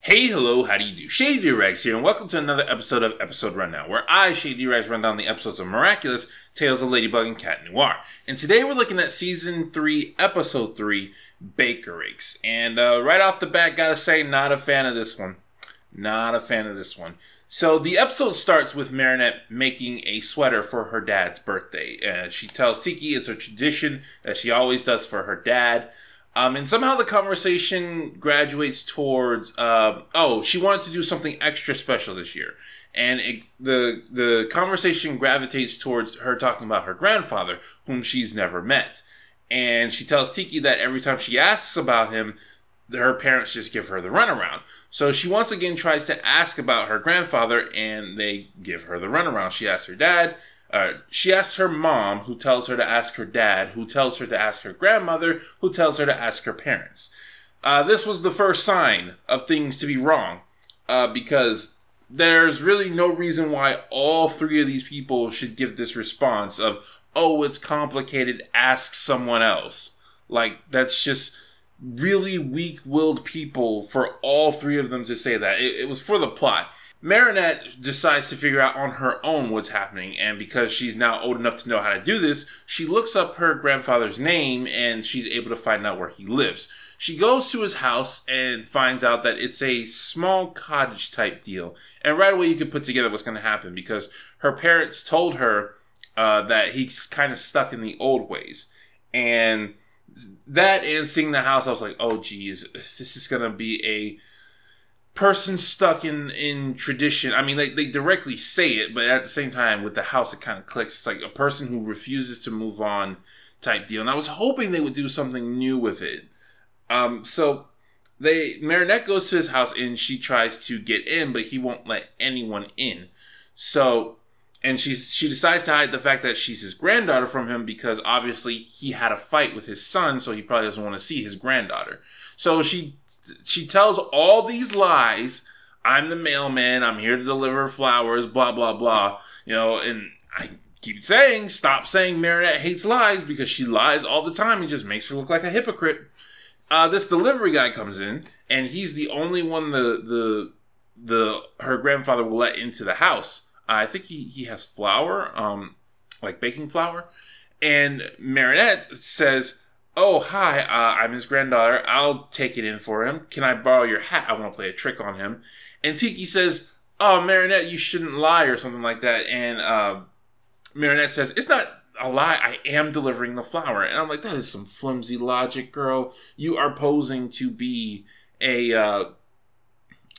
Hey, hello, how do you do? Shady Doorags here, and welcome to another episode of Episode Rundown, where I, Shady Doorags, run down the episodes of Miraculous, Tales of Ladybug, and Cat Noir. And today we're looking at Season 3, Episode 3, Bakerix. And right off the bat, gotta say, not a fan of this one. Not a fan of this one. So the episode starts with Marinette making a sweater for her dad's birthday. She tells Tiki it's a tradition that she always does for her dad. And somehow the conversation graduates towards, she wanted to do something extra special this year. And the conversation gravitates towards her talking about her grandfather, whom she's never met. And she tells Tiki that every time she asks about him, her parents just give her the runaround. So she once again tries to ask about her grandfather, and they give her the runaround. She asks her dad. She asks her mom, who tells her to ask her dad, who tells her to ask her grandmother, who tells her to ask her parents. This was the first sign of things to be wrong, because there's really no reason why all three of these people should give this response of, oh, it's complicated, ask someone else. Like, that's just really weak-willed people for all three of them to say that. It was for the plot. Marinette decides to figure out on her own what's happening, and because she's now old enough to know how to do this, she looks up her grandfather's name, and she's able to find out where he lives. She goes to his house and finds out that it's a small cottage type deal, and right away you can put together what's going to happen, because her parents told her that he's kind of stuck in the old ways, and that and seeing the house, I was like, oh geez, this is going to be a person stuck in tradition. I mean, they directly say it, but at the same time, with the house, it kind of clicks. It's like a person who refuses to move on type deal. And I was hoping they would do something new with it. So Marinette goes to his house and she tries to get in, but he won't let anyone in. So, and she decides to hide the fact that she's his granddaughter from him, because obviously he had a fight with his son, so he probably doesn't want to see his granddaughter. So she tells all these lies. I'm the mailman. I'm here to deliver flowers, blah, blah, blah. You know, and I keep saying, stop saying Marinette hates lies, because she lies all the time and just makes her look like a hypocrite. This delivery guy comes in, and he's the only one her grandfather will let into the house. I think he has flour, like baking flour. And Marinette says, oh, hi, I'm his granddaughter. I'll take it in for him. Can I borrow your hat? I want to play a trick on him. And Tiki says, oh, Marinette, you shouldn't lie, or something like that. And Marinette says, it's not a lie. I am delivering the flower. And I'm like, that is some flimsy logic, girl. You are posing to be a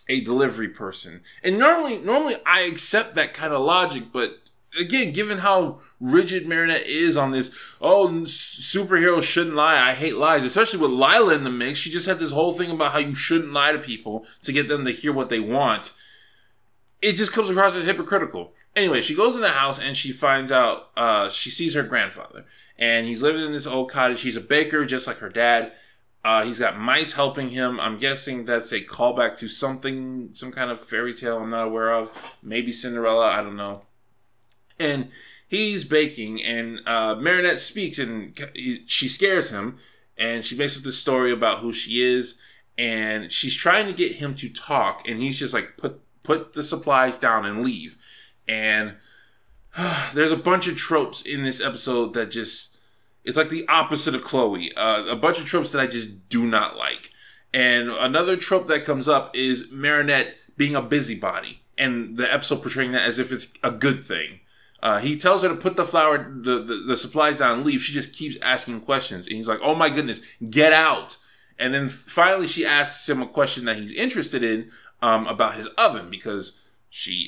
delivery person. And normally I accept that kind of logic, but again, given how rigid Marinette is on this, superheroes shouldn't lie, I hate lies, especially with Lila in the mix. She just had this whole thing about how you shouldn't lie to people to get them to hear what they want. It just comes across as hypocritical. Anyway, she goes in the house and she finds out, she sees her grandfather. And he's living in this old cottage. He's a baker, just like her dad. He's got mice helping him. I'm guessing that's a callback to some kind of fairy tale I'm not aware of. Maybe Cinderella, I don't know. And he's baking, and Marinette speaks, and she scares him, and she makes up this story about who she is, and she's trying to get him to talk, and he's just like, put the supplies down and leave. And there's a bunch of tropes in this episode that just, it's like the opposite of Chloe. A bunch of tropes that I just do not like. And another trope that comes up is Marinette being a busybody, and the episode portraying that as if it's a good thing. He tells her to put the supplies down and leave. She just keeps asking questions. And he's like, oh my goodness, get out. And then finally she asks him a question that he's interested in, about his oven, because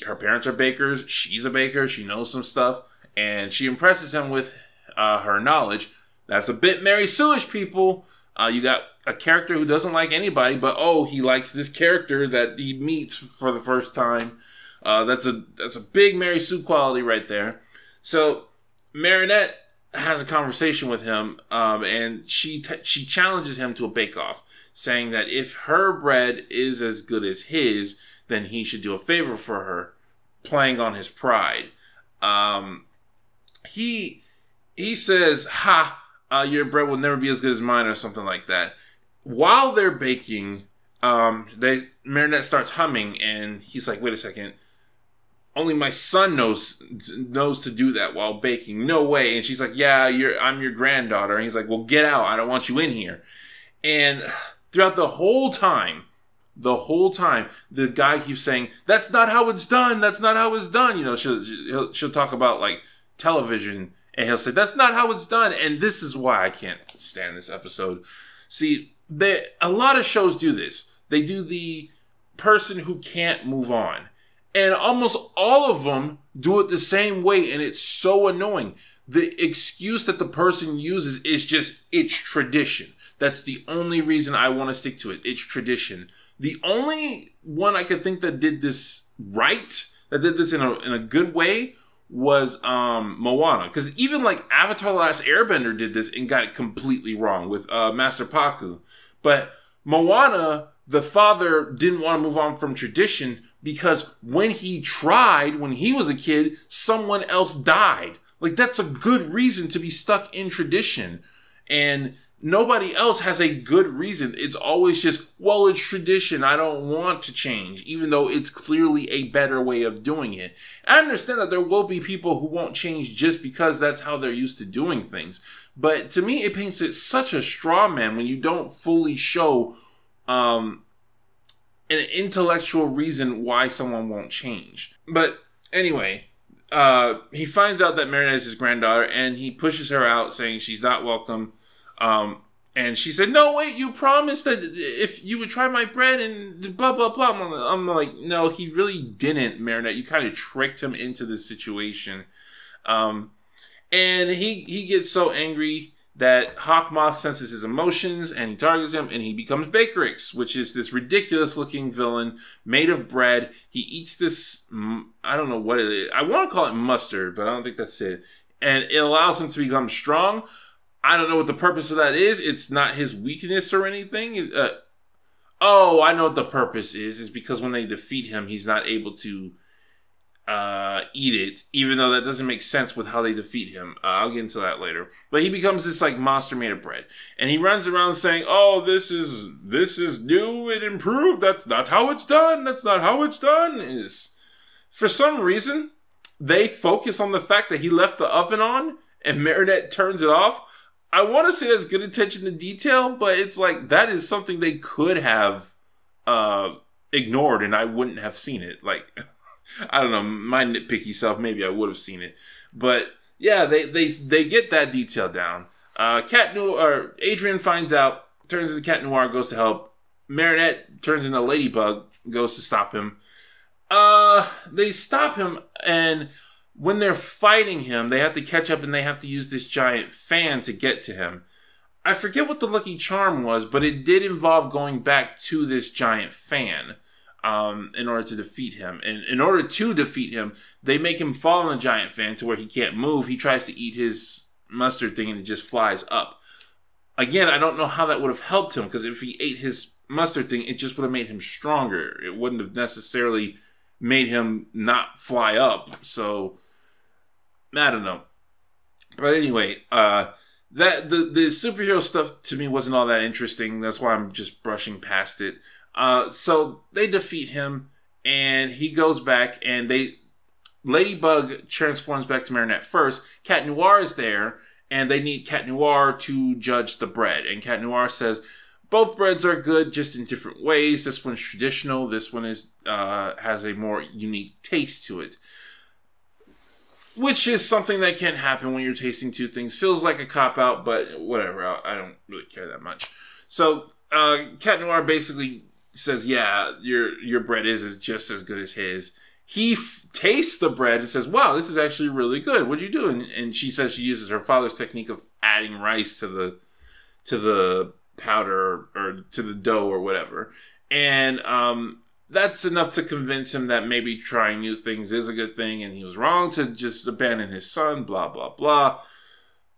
her parents are bakers. She's a baker. She knows some stuff. And she impresses him with her knowledge. That's a bit Mary Sue-ish, people. You got a character who doesn't like anybody, but he likes this character that he meets for the first time. That's a big Mary Sue quality right there. So Marinette has a conversation with him, and she challenges him to a bake-off, saying that if her bread is as good as his, then he should do a favor for her, playing on his pride. He says, your bread will never be as good as mine, or something like that. While they're baking, Marinette starts humming, and he's like, "Wait a second. Only my son knows to do that while baking. No way." And she's like, "Yeah, I'm your granddaughter." And he's like, "Well, get out. I don't want you in here." And throughout the whole time, the guy keeps saying, "That's not how it's done. That's not how it's done." You know, she'll talk about like television, and he'll say, "That's not how it's done." And this is why I can't stand this episode. See, a lot of shows do this. They do the person who can't move on. And almost all of them do it the same way, and it's so annoying. The excuse that the person uses is just, it's tradition. That's the only reason I want to stick to it. It's tradition. The only one I could think that did this right, that did this in a good way, was Moana. Because even like Avatar: The Last Airbender did this and got it completely wrong with Master Paku. But Moana, the father didn't want to move on from tradition because when he tried, when he was a kid, someone else died. Like, that's a good reason to be stuck in tradition. And nobody else has a good reason. It's always just, well, it's tradition. I don't want to change, even though it's clearly a better way of doing it. I understand that there will be people who won't change just because that's how they're used to doing things. But to me, it paints it such a straw man when you don't fully show an intellectual reason why someone won't change. But anyway, he finds out that Marinette is his granddaughter, and he pushes her out, saying she's not welcome. And she said, "No, wait, you promised that if you would try my bread and blah, blah, blah." I'm like, no, he really didn't, Marinette. You kind of tricked him into this situation. And he gets so angry that Hawkmoth senses his emotions, and he targets him, and he becomes Bakerix, which is this ridiculous-looking villain made of bread. He eats this, I don't know what it is. I want to call it mustard, but I don't think that's it. And it allows him to become strong. I don't know what the purpose of that is. It's not his weakness or anything. Oh, I know what the purpose is. It's because when they defeat him, he's not able to eat it, even though that doesn't make sense with how they defeat him. I'll get into that later. But he becomes this like monster made of bread, and he runs around saying, "Oh, this is new and improved. That's not how it's done. That's not how it's done." Is for some reason they focus on the fact that he left the oven on, and Marinette turns it off. I want to say that's good attention to detail, but it's like that is something they could have ignored, and I wouldn't have seen it. Like. I don't know, my nitpicky self, maybe I would have seen it. But yeah, they get that detail down. Adrian finds out, turns into Cat Noir, goes to help. Marinette turns into Ladybug, goes to stop him. They stop him, and when they're fighting him, they have to catch up and they have to use this giant fan to get to him. I forget what the lucky charm was, but it did involve going back to this giant fan. In order to defeat him. And in order to defeat him, they make him fall in a giant fan to where he can't move. He tries to eat his mustard thing and it just flies up. Again, I don't know how that would have helped him, because if he ate his mustard thing, it just would have made him stronger. It wouldn't have necessarily made him not fly up. So, I don't know. But anyway, the superhero stuff to me wasn't all that interesting. That's why I'm just brushing past it. So they defeat him, and he goes back, and Ladybug transforms back to Marinette first. Cat Noir is there, and they need Cat Noir to judge the bread. And Cat Noir says, both breads are good, just in different ways. This one's traditional. This one has a more unique taste to it. Which is something that can't happen when you're tasting two things. Feels like a cop-out, but whatever. I don't really care that much. So, Cat Noir basically says, yeah, your bread is just as good as his. He tastes the bread and says, wow, this is actually really good. What'd you do? And she says she uses her father's technique of adding rice to the powder or to the dough or whatever. And that's enough to convince him that maybe trying new things is a good thing, and he was wrong to just abandon his son, blah, blah, blah.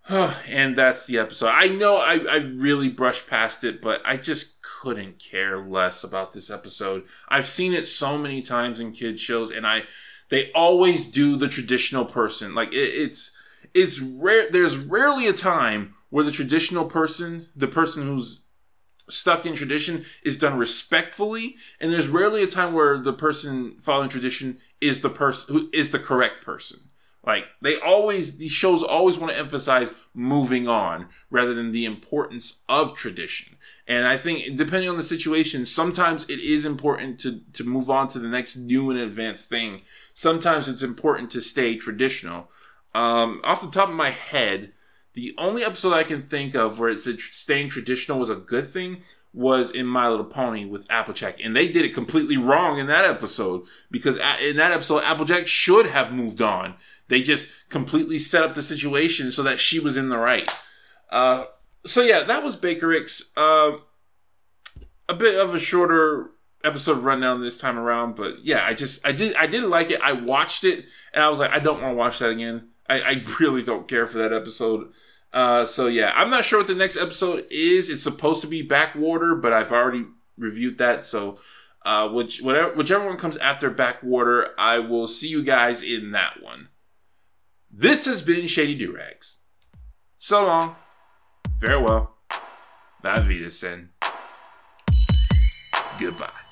And that's the episode. I know I really brushed past it, but I just couldn't care less about this episode. I've seen it so many times in kids shows, and they always do the traditional person. Like it's rare. There's rarely a time where the traditional person, the person who's stuck in tradition is done respectfully, and there's rarely a time where the person following tradition is the person who is the correct person. Like, these shows always want to emphasize moving on rather than the importance of tradition. And I think, depending on the situation, sometimes it is important to move on to the next new and advanced thing. Sometimes it's important to stay traditional. Off the top of my head, the only episode I can think of where it said staying traditional was a good thing was in My Little Pony with Applejack. And they did it completely wrong in that episode, because in that episode, Applejack should have moved on. They just completely set up the situation so that she was in the right. So yeah, that was Bakerix. A bit of a shorter episode rundown this time around, but yeah, I did like it. I watched it and I was like, I don't want to watch that again. I really don't care for that episode. So yeah, I'm not sure what the next episode is. It's supposed to be Backwater, but I've already reviewed that. So whichever one comes after Backwater, I will see you guys in that one. This has been Shady Doorags. So long. Farewell. La vida sen. Goodbye.